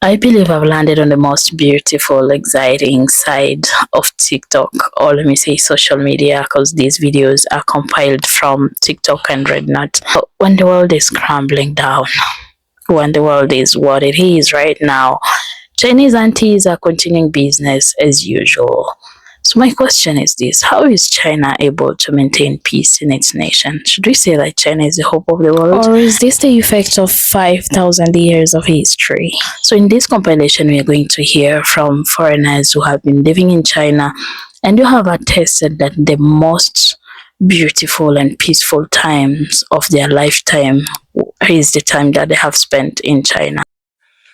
I believe I've landed on the most beautiful, exciting side of TikTok, or let me say social media, because these videos are compiled from TikTok and Rednut. When the world is crumbling down, when the world is what it is right now, Chinese aunties are continuing business as usual. So my question is this: how is China able to maintain peace in its nation? Should we say that China is the hope of the world? Or is this the effect of 5,000 years of history? So in this compilation, we are going to hear from foreigners who have been living in China and who have attested that the most beautiful and peaceful times of their lifetime is the time that they have spent in China.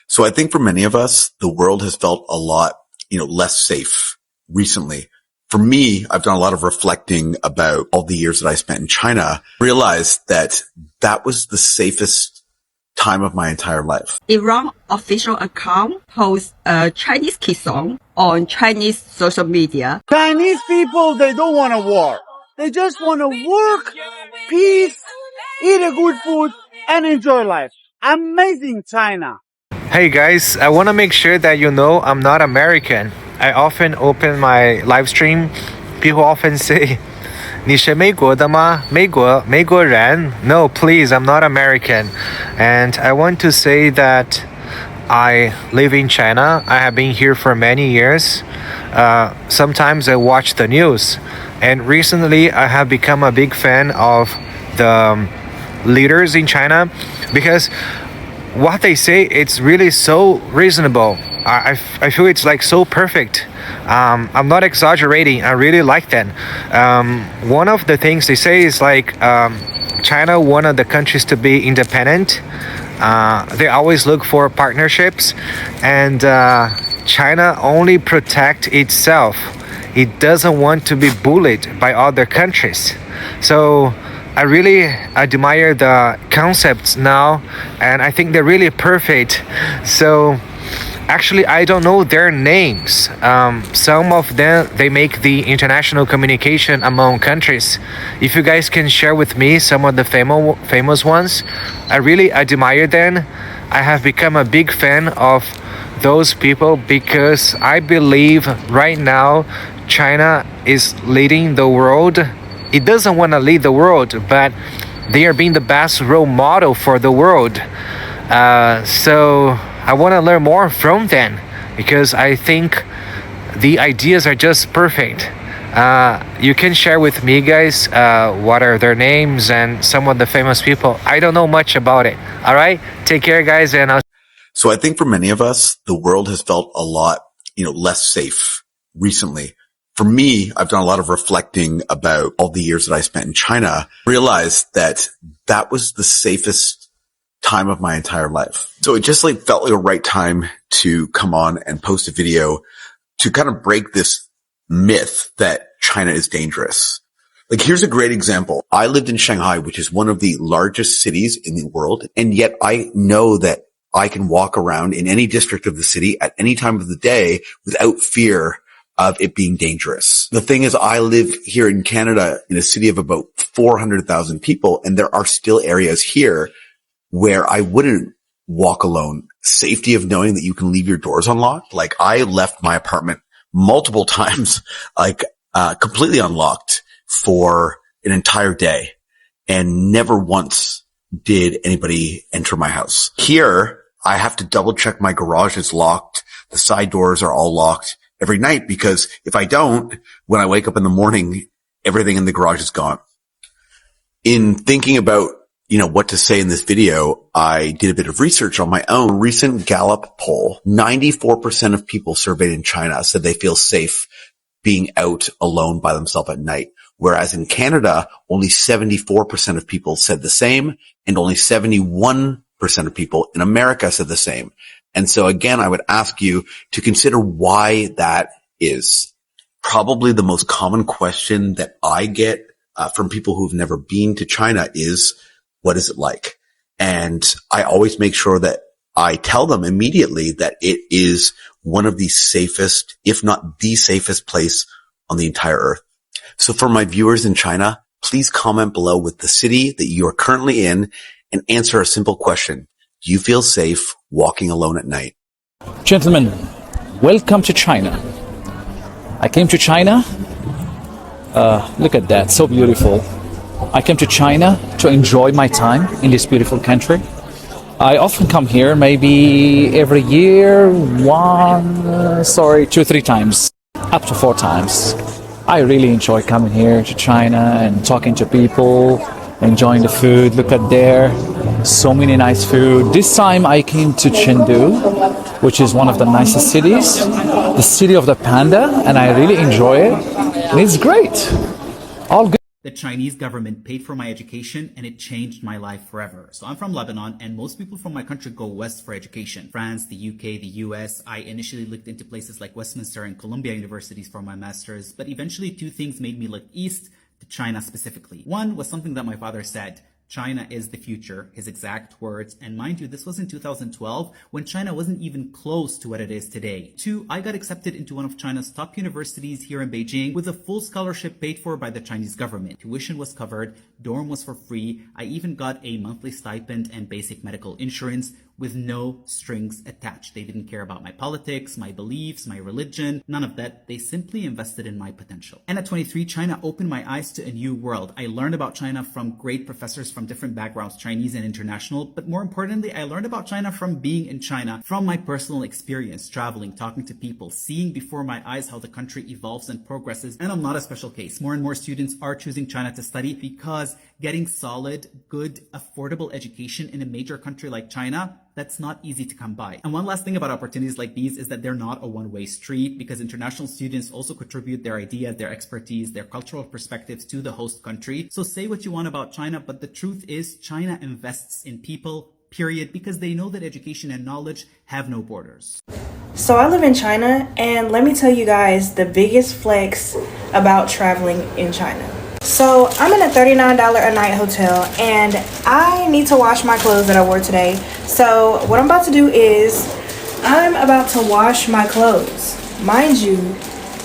So I think for many of us, the world has felt a lot, less safe recently. For me, I've done a lot of reflecting about all the years that I spent in China, realized that that was the safest time of my entire life. Iran official account posts a Chinese kid song on Chinese social media. Chinese people, they don't want a war. They just want to work, peace, eat a good food, and enjoy life. Amazing China. Hey guys, I want to make sure that you know I'm not American. I often open my live stream. People often say, 你是美国的吗？美国人? No, please, I'm not American. And I want to say that I live in China. I have been here for many years. Sometimes I watch the news. And recently I have become a big fan of the leaders in China because what they say, it's really so reasonable. I feel it's like so perfect. I'm not exaggerating. I really like that. One of the things they say is like China, one of the countries to be independent. They always look for partnerships, and China only protect itself. It doesn't want to be bullied by other countries. So I really admire the concepts now, and I think they're really perfect. So actually, I don't know their names. Some of them, they make the international communication among countries. If you guys can share with me some of the famous ones, I really admire them. I have become a big fan of those people because I believe right now China is leading the world. It doesn't want to lead the world, but they are being the best role model for the world. So I want to learn more from them because I think the ideas are just perfect. You can share with me, guys, what are their names and some of the famous people. I don't know much about it. All right, take care, guys, and So I think for many of us, the world has felt a lot, less safe recently. For me, I've done a lot of reflecting about all the years that I spent in China, realized that that was the safest time of my entire life. So it just felt like a right time to come on and post a video to kind of break this myth that China is dangerous. Here's a great example. I lived in Shanghai, which is one of the largest cities in the world. And yet I know that I can walk around in any district of the city at any time of the day without fear of it being dangerous. The thing is, I live here in Canada in a city of about 400,000 people, and there are still areas here where I wouldn't walk alone. Safety of knowing that you can leave your doors unlocked. I left my apartment multiple times, completely unlocked for an entire day, and never once did anybody enter my house. Here, I have to double check my garage is locked. The side doors are all locked every night because if I don't, when I wake up in the morning, everything in the garage is gone. In thinking about, what to say in this video, I did a bit of research on my own. Recent Gallup poll, 94% of people surveyed in China said they feel safe being out alone by themselves at night. Whereas in Canada, only 74% of people said the same, and only 71% of people in America said the same. And so again, I would ask you to consider why that is. Probably the most common question that I get from people who've never been to China is, what is it like? And I always make sure that I tell them immediately that it is one of the safest, if not the safest place on the entire earth. So for my viewers in China, please comment below with the city that you are currently in and answer a simple question. Do you feel safe walking alone at night? Gentlemen, welcome to China. I came to China. Look at that, so beautiful. I came to China to enjoy my time in this beautiful country. I often come here, maybe every year, 2, 3 times, up to 4 times. I really enjoy coming here to China and talking to people, enjoying the food. Look at there, so many nice food. This time I came to Chengdu, which is one of the nicest cities, the city of the panda, and I really enjoy it. And it's great. All good. The Chinese government paid for my education and it changed my life forever. So I'm from Lebanon and most people from my country go west for education. France, the UK, the US. I initially looked into places like Westminster and Columbia universities for my master's, but eventually 2 things made me look east, to China specifically. One was something that my father said. China is the future, his exact words. And mind you, this was in 2012 when China wasn't even close to what it is today. 2, I got accepted into one of China's top universities here in Beijing with a full scholarship paid for by the Chinese government. Tuition was covered, dorm was for free. I even got a monthly stipend and basic medical insurance with no strings attached. They didn't care about my politics, my beliefs, my religion, none of that. They simply invested in my potential. And at 23, China opened my eyes to a new world. I learned about China from great professors from different backgrounds, Chinese and international, but more importantly, I learned about China from being in China, from my personal experience, traveling, talking to people, seeing before my eyes how the country evolves and progresses. And I'm not a special case. More and more students are choosing China to study because getting solid, good, affordable education in a major country like China, that's not easy to come by. And one last thing about opportunities like these is that they're not a one-way street because international students also contribute their ideas, their expertise, their cultural perspectives to the host country. So say what you want about China, but the truth is China invests in people, period, because they know that education and knowledge have no borders. So I live in China, and let me tell you guys the biggest flex about traveling in China. So I'm in a $39 a night hotel and I need to wash my clothes that I wore today. So what I'm about to do is I'm about to wash my clothes. Mind you,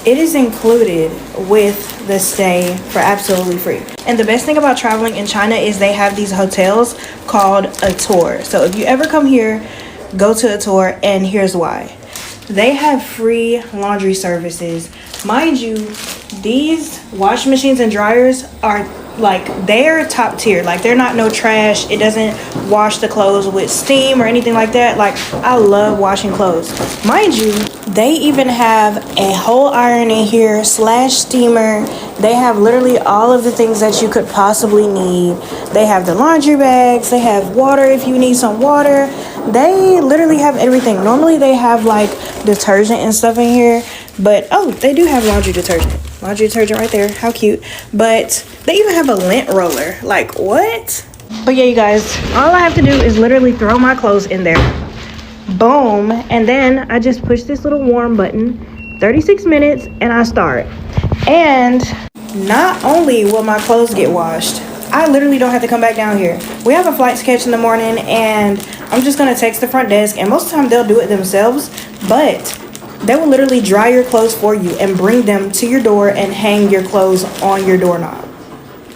it is included with the stay for absolutely free. And the best thing about traveling in China is they have these hotels called a tour. So if you ever come here, go to a tour, and here's why. They have free laundry services. Mind you, these washing machines and dryers are like, they're top tier. Like, they're not no trash. It doesn't wash the clothes with steam or anything like that. Like, I love washing clothes. Mind you, they even have a whole iron in here / steamer. They have literally all of the things that you could possibly need. They have the laundry bags. They have water if you need some water. They literally have everything. Normally they have like detergent and stuff in here, but oh, they do have laundry detergent. Laundry detergent right there. How cute. But they even have a lint roller. Like, what? But yeah, you guys, all I have to do is literally throw my clothes in there. Boom. And then I just push this little warm button. 36 minutes and I start. And not only will my clothes get washed, I literally don't have to come back down here. We have a flight to catch in the morning and I'm just going to text the front desk, and most of the time they'll do it themselves, but they will literally dry your clothes for you and bring them to your door and hang your clothes on your doorknob.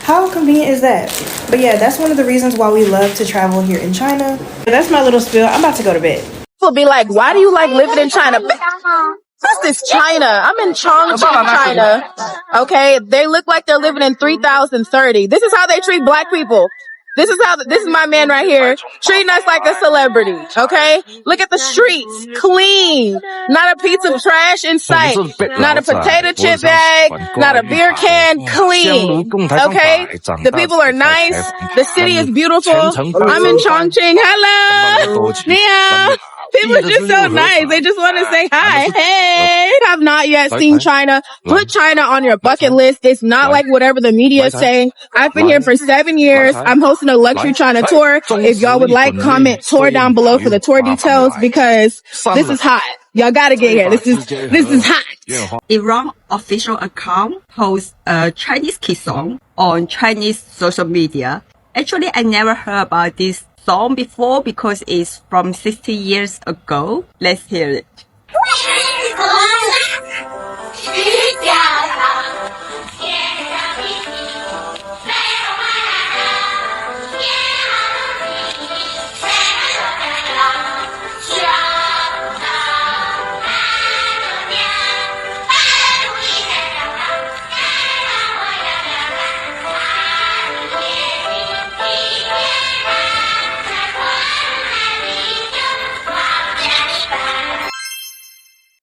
How convenient is that? But yeah, that's one of the reasons why we love to travel here in China. That's my little spiel. I'm about to go to bed. People be like, why do you like living in China? This is China. I'm in Chongqing, China. Okay, they look like they're living in 3030. This is how they treat black people. This is my man right here treating us like a celebrity. Okay, look at the streets, clean, not a piece of trash in sight, not a potato chip bag, not a beer can, clean. Okay, the people are nice. The city is beautiful. I'm in Chongqing. Hello, ni hao. People are just so nice. They just want to say hi. Hey. Have not yet seen China. Put China on your bucket list. It's not like whatever the media is saying. I've been here for 7 years. I'm hosting a luxury China tour. If y'all would like, comment tour down below for the tour details because this is hot. Y'all gotta get here. This is hot. Iran official account posts a Chinese kid song on Chinese social media. Actually, I never heard about this song before because it's from 60 years ago. Let's hear it.